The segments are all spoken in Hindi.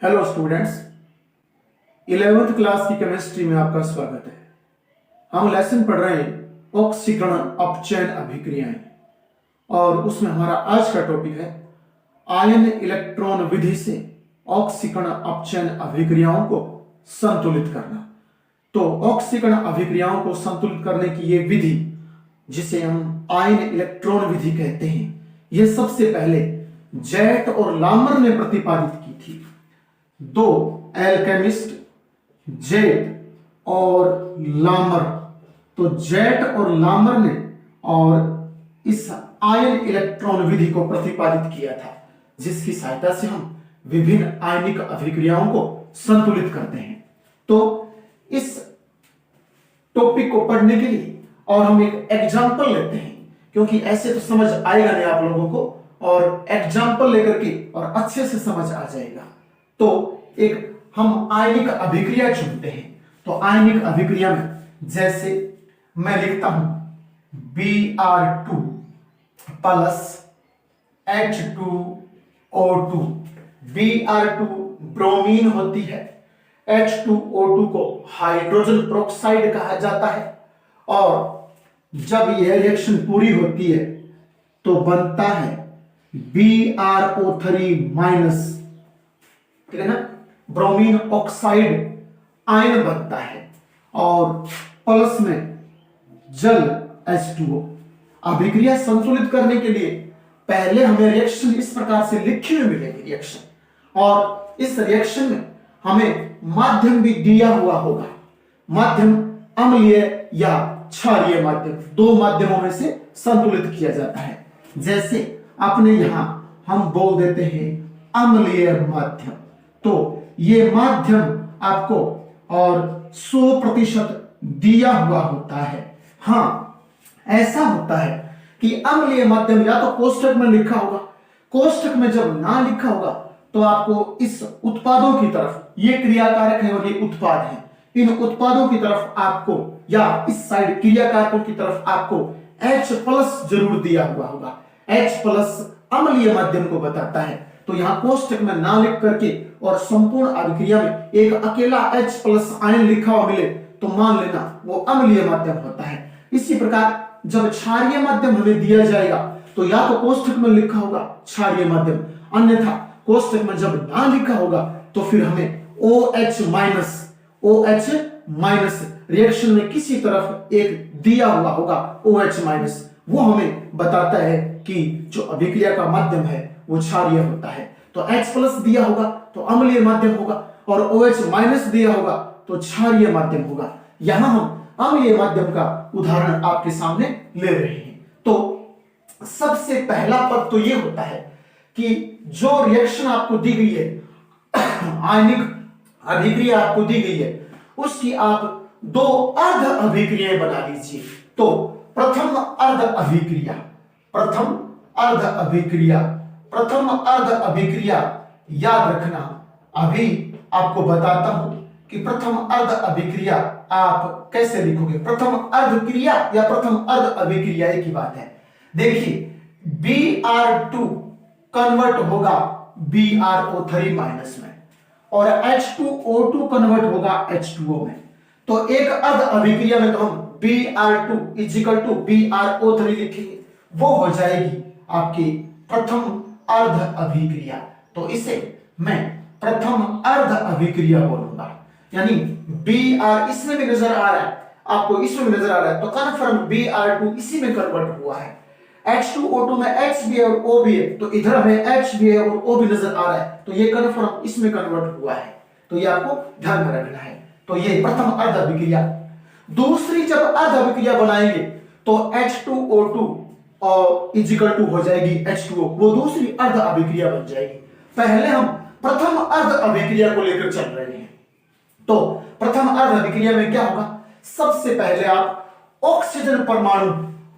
हेलो स्टूडेंट्स, 11th क्लास की केमिस्ट्री में आपका स्वागत है। हम लेसन पढ़ रहे हैं ऑक्सीकरण अपचयन अभिक्रियाएं और उसमें हमारा आज का टॉपिक है आयन इलेक्ट्रॉन विधि से ऑक्सीकरण अपचयन अभिक्रियाओं को संतुलित करना। तो ऑक्सीकरण अभिक्रियाओं को संतुलित करने की ये विधि, जिसे हम आयन इलेक्ट्रॉन विधि कहते हैं, यह सबसे पहले जेट और लामर ने प्रतिपादित की थी। दो एल्केमिस्ट जेट और लामर, तो जेट और लामर ने और इस आयन इलेक्ट्रॉन विधि को प्रतिपादित किया था, जिसकी सहायता से हम विभिन्न आयनिक अभिक्रियाओं को संतुलित करते हैं। तो इस टॉपिक को पढ़ने के लिए और हम एक एग्जाम्पल लेते हैं, क्योंकि ऐसे तो समझ आएगा नहीं आप लोगों को, और एग्जाम्पल लेकर के और अच्छे से समझ आ जाएगा। तो एक हम आयनिक अभिक्रिया चुनते हैं। तो आयनिक अभिक्रिया में जैसे मैं लिखता हूं Br2 plus H2O2। Br2 bromine होती है, H2O2 को हाइड्रोजन पेरोक्साइड कहा जाता है, और जब यह रिएक्शन पूरी होती है तो बनता है BrO3 माइनस, ठीक है ना, ब्रोमीन ऑक्साइड आयन बनता है, और प्लस में जल H2O। अभिक्रिया संतुलित करने के लिए पहले हमें रिएक्शन इस प्रकार से लिखे हुए मिलेगी रिएक्शन, और इस रिएक्शन में हमें माध्यम भी दिया हुआ होगा। माध्यम अम्लीय या क्षारीय माध्यम, दो माध्यमों में से संतुलित किया जाता है। जैसे अपने यहां हम बोल देते हैं अम्लीय माध्यम, तो ये माध्यम आपको और 100% दिया हुआ होता है। हाँ, ऐसा होता है कि अम्लीय माध्यम या तो कोष्ठक में लिखा होगा, कोष्ठक में जब ना लिखा होगा तो आपको इस उत्पादों की तरफ, ये क्रियाकारक है और ये उत्पाद है, इन उत्पादों की तरफ आपको, या इस साइड क्रियाकारकों की तरफ आपको H+ जरूर दिया हुआ होगा। H+ अम्लीय माध्यम को बताता है। तो यहां कोष्ठक में ना लिख करके और संपूर्ण अभिक्रिया में एक अकेला H+ आयन लिखा हुआ मिले तो मान लेना वो अम्लीय माध्यम होता है। इसी प्रकार जब क्षारीय माध्यम हमें दिया जाएगा तो या तो कोष्ठक में लिखा होगा क्षारीय माध्यम, अन्यथा कोष्ठक में जब ना लिखा होगा तो फिर हमें OH- रिएक्शन में किसी तरफ एक दिया हुआ होगा OH-, वो हमें बताता है कि जो अभिक्रिया का माध्यम है वो क्षारीय होता है। तो H+ दिया होगा तो अम्लीय माध्यम होगा, और OH- दिया होगा तो क्षारीय माध्यम होगा। यहां हम अम्लीय माध्यम का उदाहरण आपके सामने ले रहे हैं। तो सबसे पहला पद तो ये होता है कि जो रिएक्शन आपको दी गई है, आयनिक अभिक्रिया आपको दी गई है, उसकी आप दो अर्ध अभिक्रियाएं बना लीजिए। तो प्रथम अर्ध अभिक्रिया याद रखना। अभी आपको बताता हूं कि प्रथम अर्ध अभिक्रिया आप कैसे लिखोगे। प्रथम अर्ध क्रिया या प्रथम अर्ध अभिक्रिया एक ही बात है। देखिए, Br2 कन्वर्ट होगा BrO3 माइनस में, और H2O2 कन्वर्ट होगा H2O में। तो एक अर्ध अभिक्रिया में तो हम Br2 = BrO3 लिखेंगे, वो हो जाएगी आपकी प्रथम अर्ध अभिक्रिया। तो इसे मैं प्रथम अर्ध अभिक्रिया बोलूंगा, यानी Br इसमें भी नजर आ रहा है, आपको इसमें भी नजर आ रहा है, तो कन्फर्म Br2 इसी में कन्वर्ट हुआ है। H2O2 में H भी है और O भी है, तो इधर हमें H भी है और O भी नजर आ रहा है, तो ये कन्फर्म इसमें कन्वर्ट हुआ है। तो ये आपको ध्यान में रखना है। तो ये प्रथम अर्ध अभिक्रिया। दूसरी जब अर्ध अभिक्रिया बनाएंगे तो H2O2 और = हो जाएगी H2O, वो दूसरी अर्ध अभिक्रिया बन जाएगी। पहले हम प्रथम अर्ध अभिक्रिया को लेकर चल रहे हैं। तो प्रथम अर्ध अभिक्रिया में क्या होगा, सबसे पहले आप ऑक्सीजन परमाणु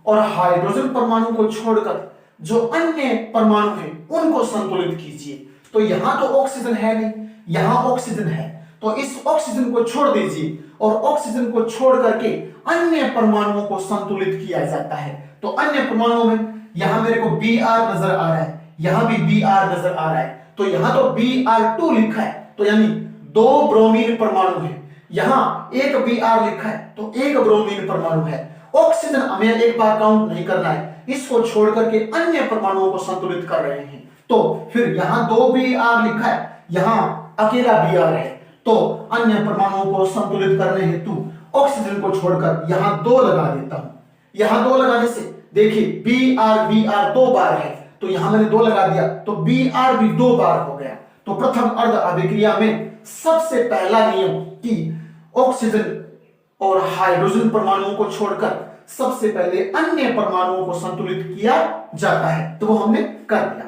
और हाइड्रोजन परमाणु को छोड़कर जो अन्य परमाणु हैं उनको संतुलित कीजिए। तो यहां तो ऑक्सीजन है नहीं, यहां ऑक्सीजन है, तो इस ऑक्सीजन को छोड़ दीजिए, और ऑक्सीजन को छोड़ करके अन्य परमाणुओं को संतुलित किया जाता है। तो अन्य परमाणुओं में यहां मेरे को Br नजर आ रहा है, यहां भी Br नजर आ रहा है, तो यहां तो Br2 लिखा है, तो यानी 2 ब्रोमीन परमाणु है, यहाँ एक Br लिखा है तो एक ब्रोमीन परमाणु है। ऑक्सीजन हमें एक बार काउंट नहीं करना है, इसको छोड़ करके अन्य परमाणुओं को संतुलित कर रहे हैं। तो फिर यहाँ 2 Br लिखा है, यहाँ अकेला Br है, तो अन्य परमाणुओं को संतुलित करने हेतु ऑक्सीजन को छोड़कर यहाँ 2 लगा देता हूं। यहाँ 2 लगाने से देखिए Br 2 बार है, तो यहां मैंने 2 लगा दिया तो Br भी 2 बार हो गया। तो प्रथम अर्ध अभिक्रिया में सबसे पहला नियम कि ऑक्सीजन और हाइड्रोजन परमाणुओं को छोड़कर सबसे पहले अन्य परमाणुओं को संतुलित किया जाता है, तो वो हमने कर दिया।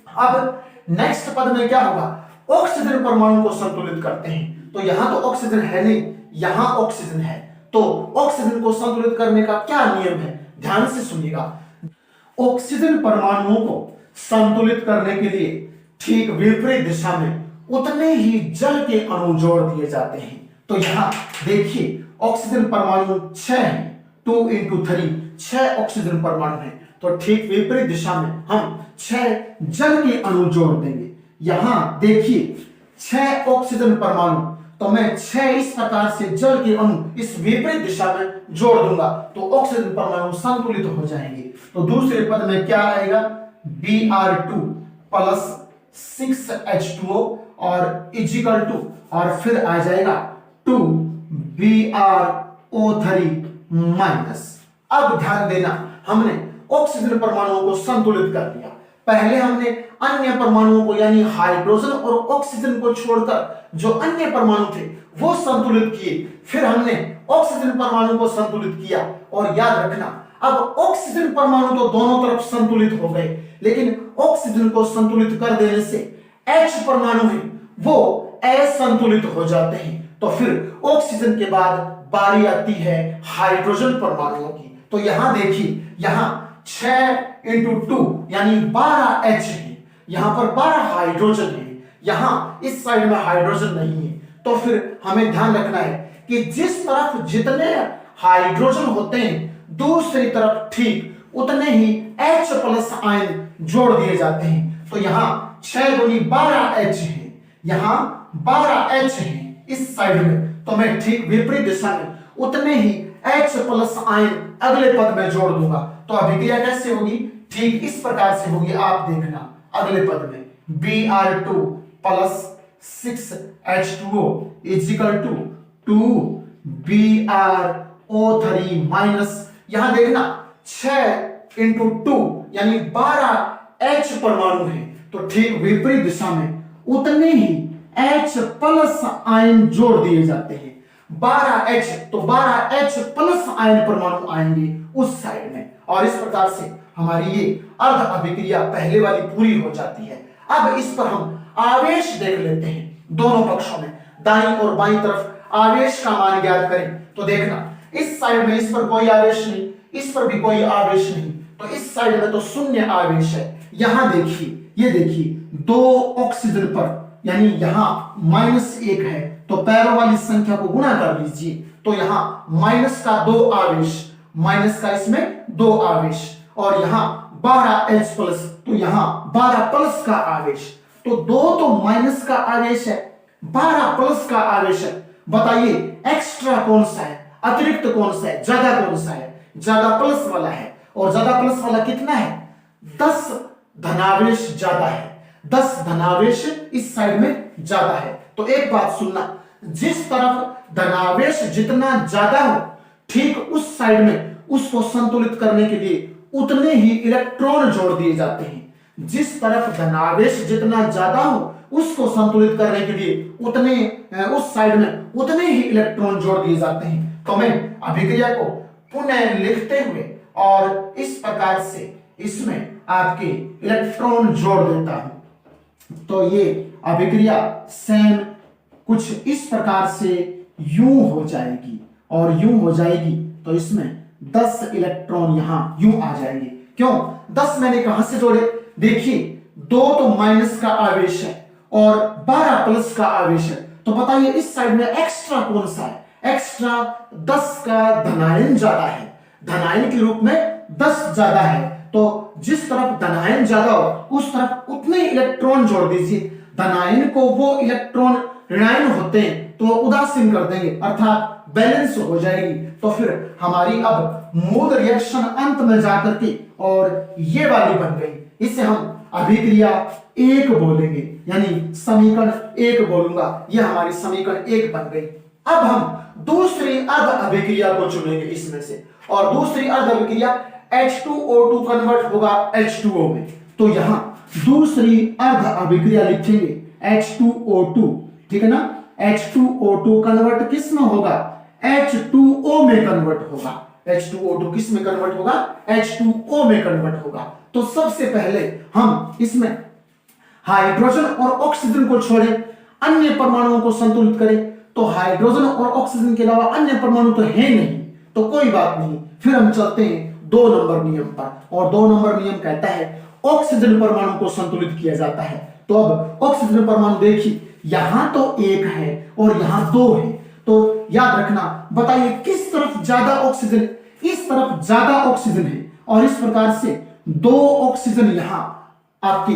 अब नेक्स्ट पद में क्या होगा, ऑक्सीजन परमाणु को संतुलित करते हैं। तो यहां तो ऑक्सीजन है नहीं, यहां ऑक्सीजन है, तो ऑक्सीजन को संतुलित करने का क्या नियम है, ध्यान से सुनिएगा। ऑक्सीजन परमाणुओं को संतुलित करने के लिए ठीक विपरीत दिशा में उतने ही जल के अणु जोड़ दिए जाते हैं। तो यहां देखिए ऑक्सीजन परमाणु 6 है, 2 into 3 6 ऑक्सीजन परमाणु है, तो ठीक विपरीत दिशा में हम 6 जल के अणु जोड़ देंगे। यहां देखिए 6 ऑक्सीजन परमाणु, तो मैं 6 इस प्रकार से जल के अणु इस विपरीत दिशा में जोड़ दूंगा, तो ऑक्सीजन परमाणु संतुलित हो जाएंगे। तो दूसरे पद में क्या आएगा, Br2 प्लस 6H2O और इजिकल टू, और फिर आ जाएगा 2BrO3 माइनस। अब ध्यान देना, हमने ऑक्सीजन परमाणुओं को संतुलित कर दिया। पहले हमने अन्य परमाणुओं को यानी हाइड्रोजन और ऑक्सीजन को छोड़कर जो अन्य परमाणु थे वो संतुलित किए, फिर हमने ऑक्सीजन परमाणु को संतुलित किया। और याद रखना, अब ऑक्सीजन परमाणु तो दोनों तरफ संतुलित हो गए, लेकिन ऑक्सीजन को संतुलित कर देने से H परमाणु है वो असंतुलित हो जाते हैं। तो फिर ऑक्सीजन के बाद बारी आती है हाइड्रोजन परमाणुओं की। तो यहां देखिए, यहां 6 into 2 यानी 12H है, यहां पर 12 हाइड्रोजन है, यहां इस साइड में हाइड्रोजन नहीं है। तो फिर हमें ध्यान रखना है कि जिस तरफ जितने हाइड्रोजन होते हैं दूसरी तरफ ठीक उतने ही H प्लस आयन जोड़ दिए जाते हैं। तो यहां 6 दूनी 12H है, यहां 12H है इस साइड में, तो मैं ठीक विपरीत दिशा में उतने ही H प्लस आयन अगले पद में जोड़ दूंगा। तो अभिक्रिया कैसे होगी, ठीक इस प्रकार से होगी, आप देखना अगले पद में Br2 plus 6H2O is equal to 2BrO3 minus, यहां देखना 6 into 2 यानी 12H परमाणु है, तो ठीक विपरीत दिशा में उतने ही H प्लस आयन जोड़ दिए जाते हैं। 12H, तो 12H प्लस आयन परमाणु आएंगे उस साइड में, और इस प्रकार से हमारी ये अर्ध अभिक्रिया पहले वाली पूरी हो जाती है। अब इस पर हम आवेश देख लेते हैं, दोनों पक्षों में दाईं और बाईं तरफ आवेश का मान ज्ञात करें। तो देखना इस साइड में इस पर कोई आवेश नहीं, इस पर भी कोई आवेश नहीं, तो इस साइड में तो शून्य आवेश है। यहां देखिए, ये देखिए 2 ऑक्सीजन पर यानी यहां -1 है, तो पैरों वाली संख्या को गुणा कर लीजिए, तो यहां माइनस का 2 आवेश, माइनस का इसमें 2 आवेश, और यहां 12H प्लस, तो यहां 12 प्लस का आवेश, तो 2 तो माइनस का आवेश है, 12 प्लस का आवेश है। बताइए एक्स्ट्रा कौन सा है, अतिरिक्त कौन सा है, ज्यादा कौन सा है, ज्यादा प्लस वाला है। और ज्यादा प्लस वाला कितना है, 10 धनावेश ज्यादा है, 10 धनावेश इस साइड में ज्यादा है। तो एक बात सुनना, जिस तरफ धनावेश जितना ज्यादा हो ठीक उस साइड में उसको संतुलित करने के लिए उतने ही इलेक्ट्रॉन जोड़ दिए जाते हैं। जिस तरफ धनावेश जितना ज्यादा हो उसको संतुलित करने के लिए उतने उस साइड में उतने ही इलेक्ट्रॉन जोड़ दिए जाते हैं। तो मैं अभिक्रिया को पुनः लिखते हुए और इस प्रकार से इसमें आपके इलेक्ट्रॉन जोड़ देता हूं। तो ये अभिक्रिया सेम कुछ इस प्रकार से यूं हो जाएगी और यूं हो जाएगी, तो इसमें 10 इलेक्ट्रॉन यहां यूं आ जाएंगे। क्यों 10 मैंने कहां से जोड़े, देखिए 2 तो माइनस का आवेश है और 12 प्लस का आवेश है, तो बताइए इस साइड में एक्स्ट्रा कौन सा है, एक्स्ट्रा 10 का धनायन ज्यादा है, धनायन के रूप में 10 ज्यादा है। तो जिस तरफ धनायन ज्यादा हो उस तरफ उतने इलेक्ट्रॉन जोड़ दीजिए, धनायन को वो इलेक्ट्रॉन ऋणायन होते हैं तो वो उदासीन कर देंगे, अर्थात बैलेंस हो जाएगी। तो फिर हमारी अब मूल रिएक्शन अंत में जाकर के और ये वाली बन गई। इसे हम अभिक्रिया 1 बोलेंगे, यानी समीकरण 1 बोलूंगा। यह हमारी समीकरण 1 बन गई। अब हम दूसरी अर्ध अभिक्रिया को चुनेंगे इसमें से, और दूसरी अर्ध अभिक्रिया H2O2 कन्वर्ट होगा H2O में। तो यहां दूसरी अर्ध अभिक्रिया लिखेंगे H2O2, ठीक है ना। H2O2 कन्वर्ट किस में होगा? H2O में कन्वर्ट होगा। H2O2 किस में कन्वर्ट होगा? H2O में कन्वर्ट होगा। तो सबसे पहले हम इसमें हाइड्रोजन और ऑक्सीजन को छोड़ें, अन्य परमाणुओं को संतुलित करें। तो हाइड्रोजन और ऑक्सीजन के अलावा अन्य परमाणु तो है नहीं, तो कोई बात नहीं। फिर हम चलते हैं 2 नंबर नियम पर, और 2 नंबर नियम कहता है ऑक्सीजन परमाणु को संतुलित किया जाता है। तो अब ऑक्सीजन परमाणु देखिए, यहां तो 1 है और यहां 2 है। तो याद रखना, बताइए किस तरफ ज्यादा ऑक्सीजन? इस तरफ ज्यादा ऑक्सीजन है, और इस प्रकार से 2 ऑक्सीजन यहां आपके,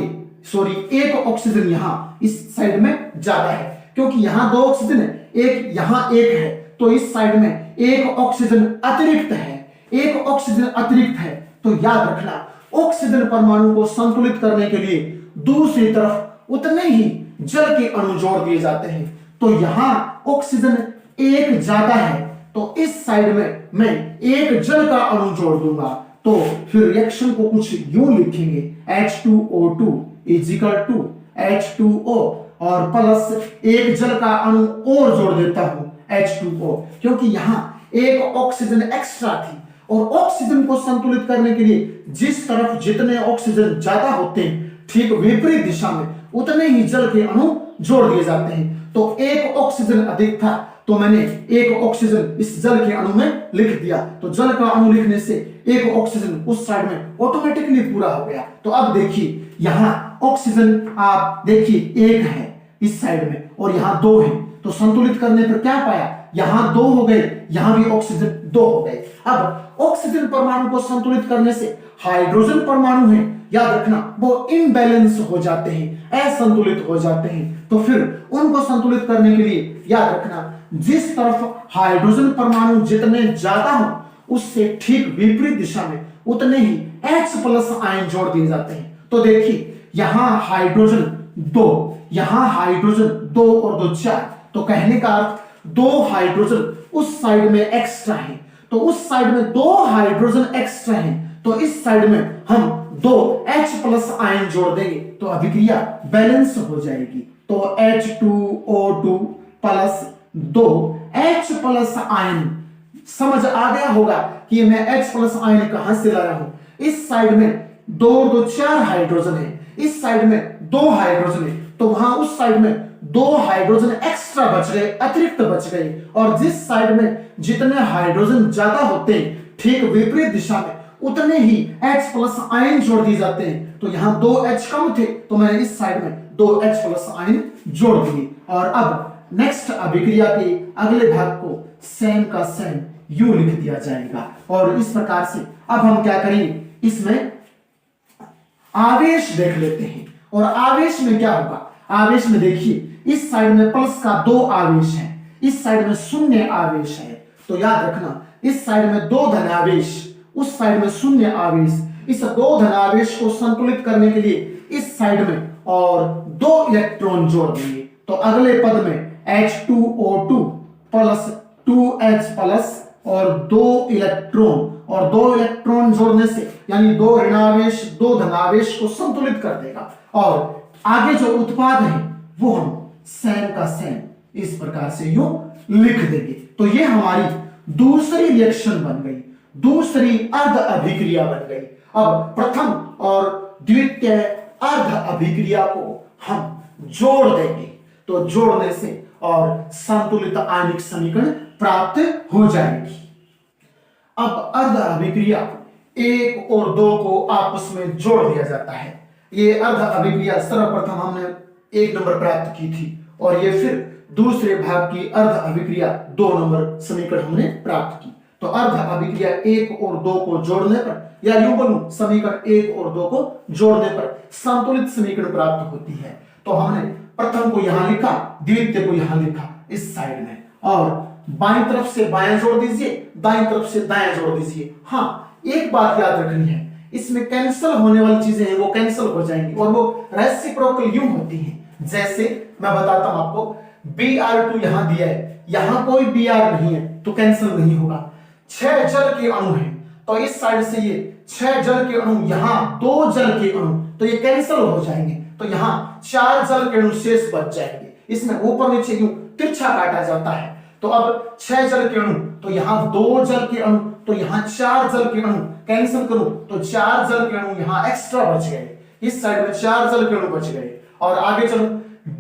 सॉरी 1 ऑक्सीजन यहां इस साइड में ज्यादा है, क्योंकि यहां 2 ऑक्सीजन है, एक यहां 1 है। तो इस साइड में 1 ऑक्सीजन अतिरिक्त है, 1 ऑक्सीजन अतिरिक्त है। तो याद रखना, ऑक्सीजन परमाणु को संतुलित करने के लिए दूसरी तरफ उतने ही जल के अणु जोड़ दिए जाते हैं। तो यहां ऑक्सीजन 1 ज्यादा है, तो इस साइड में मैं 1 जल का अणु जोड़ दूंगा। तो फिर रिएक्शन को कुछ यूं लिखेंगे, H2O2 इजिकल टू H2O, और प्लस 1 जल का अणु और जोड़ देता हूं H2O, क्योंकि यहां 1 ऑक्सीजन एक्स्ट्रा थी। और ऑक्सीजन को संतुलित करने के लिए जिस तरफ जितने ऑक्सीजन ज्यादा होते हैं, ठीक विपरीत दिशा में उतने ही जल के अणु जोड़ दिए जाते हैं। तो 1 ऑक्सीजन अधिक था, तो मैंने 1 ऑक्सीजन इस जल के अणु में लिख दिया। तो जल का अणु लिखने से 1 ऑक्सीजन उस साइड में ऑटोमेटिकली पूरा हो गया। तो अब देखिए, यहां ऑक्सीजन आप देखिए 1 है इस साइड में, और यहां 2 है। तो संतुलित करने पर क्या पाया? यहां 2 हो गए, यहां भी ऑक्सीजन 2 हो गए। अब ऑक्सीजन परमाणु को संतुलित करने से हाइड्रोजन परमाणु है, याद रखना, वो इम्बैलेंस हो जाते हैं, असंतुलित हो जाते हैं। तो फिर उनको संतुलित करने के लिए याद रखना, जिस तरफ हाइड्रोजन परमाणु जितने ज्यादा हो उससे ठीक विपरीत दिशा में उतने ही H+ आयन जोड़ दिए जाते हैं। तो देखिए, यहां हाइड्रोजन 2, यहां हाइड्रोजन 2 और 2 4। तो कहने का अर्थ 2 हाइड्रोजन उस साइड में एक्स्ट्रा है, तो उस साइड में 2 हाइड्रोजन एक्स्ट्रा है, तो इस साइड में हम 2 H+ आयन जोड़ देंगे, तो अभिक्रिया बैलेंस हो जाएगी। तो H2O2 प्लस 2 H+ आयन। समझ आ गया होगा कि मैं H+ आयन कहां से ला रहा हूं। इस साइड में 2 2 4 हाइड्रोजन है, इस साइड में 2 हाइड्रोजन है, तो वहां उस साइड में 2 हाइड्रोजन एक्स्ट्रा बच गए, अतिरिक्त बच गए। और जिस साइड में जितने हाइड्रोजन ज्यादा होते हैं, ठीक विपरीत दिशा में उतने ही H+ आयन जोड़ दिए जाते हैं। तो यहां 2 H कम थे, तो मैंने इस साइड में 2 H+ आयन जोड़ दिए। और अब नेक्स्ट अभिक्रिया के अगले भाग को सेम का सेम यू लिख दिया जाएगा। और इस प्रकार से अब हम क्या करेंगे, इसमें आवेश देख लेते हैं। और आवेश में क्या होगा? आवेश में देखिए, इस साइड में प्लस का 2 आवेश है, इस साइड में 0 आवेश है। तो याद रखना, इस साइड में 2 धनावेश, उस साइड में 0 आवेश। इस 2 धनावेश को संतुलित करने के लिए इस साइड में और 2 इलेक्ट्रॉन जोड़ देंगे। तो अगले पद में H2O2 प्लस 2H+ और 2 इलेक्ट्रॉन, और 2 इलेक्ट्रॉन जोड़ने से यानी 2 ऋणावेश 2 धनावेश को संतुलित कर देगा। और आगे जो उत्पाद है वो हम सेम का सेम इस प्रकार से यूं लिख देंगे। तो ये हमारी दूसरी रिएक्शन बन गई, दूसरी अर्ध अभिक्रिया बन गई। अब प्रथम और द्वितीय अर्ध अभिक्रिया को हम जोड़ देंगे, तो जोड़ने से और संतुलित आयनिक समीकरण प्राप्त हो जाएगी। अब अर्ध अभिक्रिया 1 और 2 को आपस में जोड़ दिया जाता है। ये अर्ध अभिक्रिया सर्वप्रथम हमने 1 नंबर प्राप्त की थी, और ये फिर दूसरे भाग की अर्ध अभिक्रिया 2 नंबर समीकरण हमने प्राप्त की। तो अर्ध अभिक्रिया 1 और 2 को जोड़ने पर, या यूं बोलूं समीकरण 1 और 2 को जोड़ने पर संतुलित समीकरण प्राप्त होती है। तो हमने प्रथम को यहां लिखा, द्वितीय को यहां लिखा इस साइड में, और बाईं तरफ से बायां जोड़ दीजिए, दाईं तरफ से दायां जोड़ दीजिए। हाँ, एक बात याद रखनी है, इसमें कैंसिल होने वाली चीजें हैं वो कैंसिल हो जाएंगी, और वो रेसिप्रोकल यूं होती हैं। जैसे मैं बताता हूं आपको, Br2 यहां दिया है, यहां कोई Br नहीं है तो कैंसिल नहीं होगा। 6 जल के अणु हैं तो इस साइड से ये 6 जल के अणु, यहां 2 जल के अणु, तो ये कैंसिल हो जाएंगे, तो यहां 4 जल के अणु शेष बच जाएंगे। इसमें ऊपर नीचे यूं तिरछा काटा जाता है, तो अब 6 जल के अणु, तो यहां 2 जल के अणु, तो यहां 4 जल के अणु, कैंसिल करूं तो 4 जल के अणु यहां एक्स्ट्रा बच गए, इस साइड में 4 जल के अणु बच गए। और आगे चलो,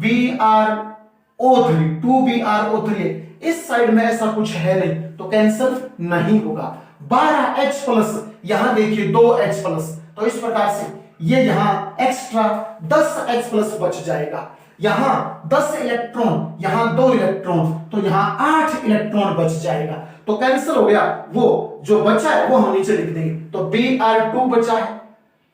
BrO3 2BrO3, इस साइड में ऐसा कुछ है नहीं तो कैंसिल नहीं होगा। 12H प्लस, यहां देखिए 2H प्लस, तो इस प्रकार से ये यहां एक्स्ट्रा 10H प्लस बच जाएगा। यहां 10 इलेक्ट्रॉन, यहां 2 इलेक्ट्रॉन, तो यहां 8 इलेक्ट्रॉन बच जाएगा, तो कैंसिल हो गया। वो जो बचा है वो हम नीचे लिख देंगे, तो Br2 बचा है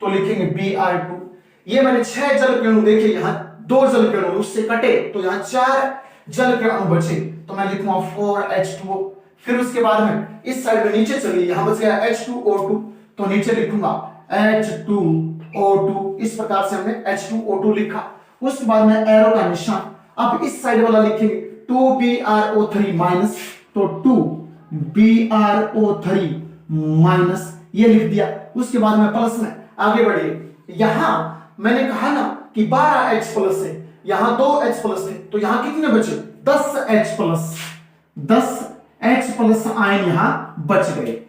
तो लिखेंगे Br2। ये मैंने 6 जल के अणु देखे, यहां 2 जल के अणु उससे कटे तो यहां 4 जल के अणु बचे, तो मैं लिखूंगा 4H2O। फिर उसके बाद में इस साइड में नीचे चलिए, यहां बच गया H2O2, तो नीचे लिखूंगा H2O2। इस प्रकार से हमने H2O2 लिखा। उसके बाद में एरो का निशान, अब इस साइड वाला लिखेंगे 2BrO3 माइनस, तो 2BrO3 माइनस ये लिख दिया। उसके बाद में प्लस में आगे बढ़िए, यहां मैंने कहा ना कि 12H प्लस है, यहां 2H प्लस थे, तो यहां कितने बचे 10H plus, 10H plus ion यहां बच गए।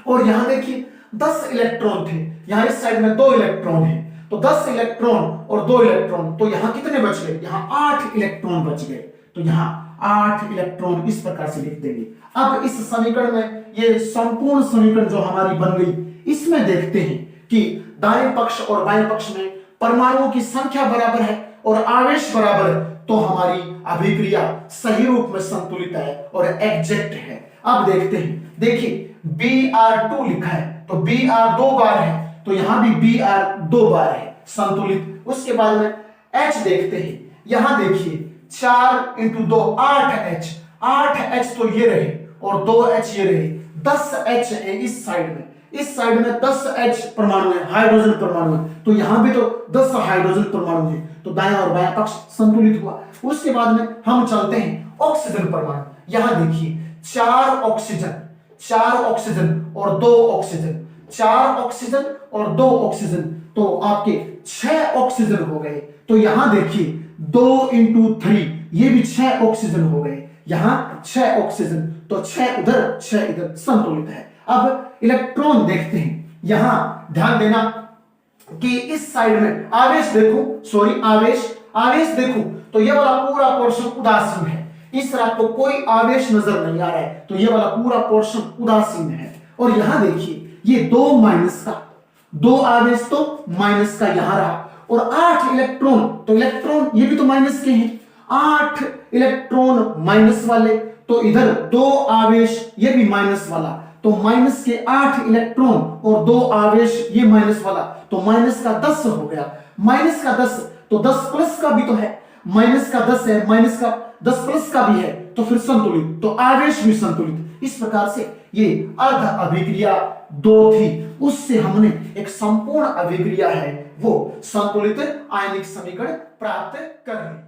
और यहां देखिए 10 इलेक्ट्रॉन थे, यहां इस साइड में 2 इलेक्ट्रॉन है, तो 10 इलेक्ट्रॉन और 2 इलेक्ट्रॉन, तो यहां कितने बच गए, यहां 8 इलेक्ट्रॉन बच गए, तो यहां 8 इलेक्ट्रॉन इस प्रकार से लिख देंगे। अब इस समीकरण में ये संपूर्ण समीकरण जो हमारी बन गई, इसमें देखते हैं कि दाएं पक्ष और बाएं पक्ष में परमाणुओं की संख्या बराबर है और आवेश बराबर है, तो हमारी अभिक्रिया सही रूप में संतुलित है और एग्जैक्ट है। अब देखते हैं, देखिए Br2 लिखा है तो Br 2 बार है, तो यहां भी Br 2 बार है, संतुलित। उसके बाद में H देखते हैं, यहां देखिए 4 × 2 8H, 8H तो ये रहे और 2H ये रहे, 10H है इस साइड में, इस साइड में 10H परमाणु है, हाइड्रोजन परमाणु है, तो यहां भी तो 10 हाइड्रोजन परमाणु है, तो दायां और बायां पक्ष संतुलित हुआ। उसके बाद में हम चलते हैं ऑक्सीजन परमाणु, यहां देखिए 4 ऑक्सीजन, 4 ऑक्सीजन और 2 ऑक्सीजन, 4 ऑक्सीजन और 2 ऑक्सीजन, तो आपके 6 ऑक्सीजन हो गए। तो यहां देखिए 2 × 3, ये भी 6 ऑक्सीजन हो गए, यहां 6 ऑक्सीजन, तो 6 उधर 6 इधर, संतुलित है। अब इलेक्ट्रॉन देखते हैं, यहां ध्यान देना कि इस साइड में आवेश देखो, सॉरी आवेश देखो, तो ये वाला पूरा पोर्शन उदासीन है, इस तरह को कोई आवेश नजर नहीं आ रहा है, तो ये वाला पूरा पोर्शन उदासीन है। और यहां देखिए ये 2 माइनस का, 2 आवेश तो माइनस का यहां रहा, और 8 इलेक्ट्रॉन, तो इलेक्ट्रॉन ये भी तो माइनस के हैं, 8 इलेक्ट्रॉन माइनस वाले, तो इधर 2 आवेश ये भी माइनस वाला, तो माइनस के 8 इलेक्ट्रॉन और 2 आवेश ये माइनस वाला, तो माइनस का 10 हो गया, माइनस का 10, तो 10 प्लस का भी तो है, माइनस का 10 है, माइनस का 10 प्लस का भी है, तो फिर संतुलित, तो आवेश भी संतुलित। इस प्रकार से ये अर्ध अभिक्रिया 2 थी, उससे हमने एक संपूर्ण अभिक्रिया है वो संतुलित आयनिक समीकरण प्राप्त कर ली।